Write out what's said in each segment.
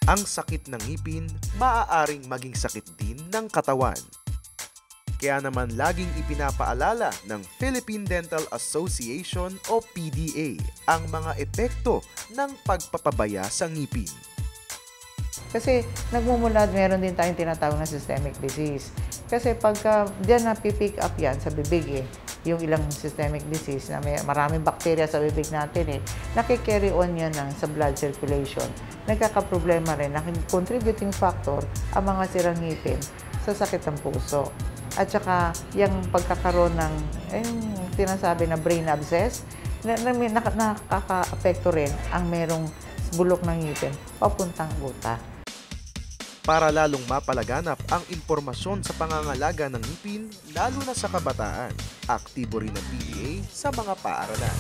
Ang sakit ng ngipin maaaring maging sakit din ng katawan. Kaya naman laging ipinapaalala ng Philippine Dental Association o PDA ang mga epekto ng pagpapabaya sa ngipin. Kasi nagmumula, meron din tayong tinatawag na systemic disease. Kasi pagka diyan napipick up yan sa bibig yung ilang systemic disease na may maraming bakterya sa bibig natin nakikarry on yan sa blood circulation. Nagkakaproblema rin, contributing factor ang mga sirang ngipin sa sakit ng puso. At saka yung pagkakaroon ng tinasabi na brain abscess, nakaka-apekto rin ang merong bulok ng ngipin papuntang utak. Para lalong mapalaganap ang impormasyon sa pangangalaga ng ngipin, lalo na sa kabataan, aktibo rin ang PDA sa mga paaralan.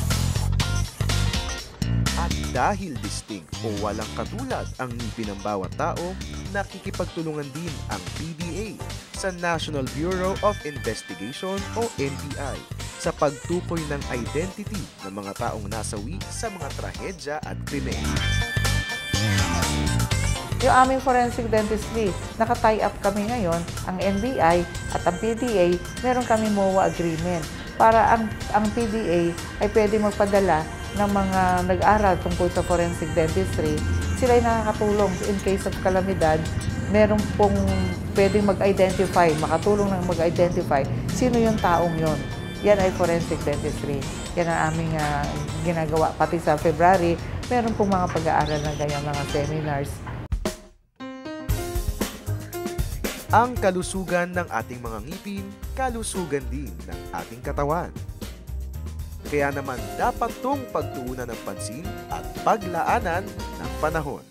At dahil distinct o walang katulad ang ngipin ng bawat tao, nakikipagtulungan din ang PDA sa National Bureau of Investigation o NBI sa pagtukoy ng identity ng mga taong nasawi sa mga trahedya at krimen. Yung aming forensic dentistry, naka-tie up kami ngayon, ang NBI at ang PDA, meron kami MOA agreement para ang PDA ay pwede magpadala ng mga nag-aral tungkol sa forensic dentistry. Sila ay nakakatulong in case of kalamidad, meron pong pwedeng mag-identify, makatulong ng mag-identify sino yung taong yon. Yan ay forensic dentistry. Yan ang aming ginagawa. Pati sa February, meron pong mga pag-aaral na ganyan mga seminars. Ang kalusugan ng ating mga ngipin, kalusugan din ng ating katawan. Kaya naman dapat tong pagtuunan ng pansin at paglaanan ng panahon.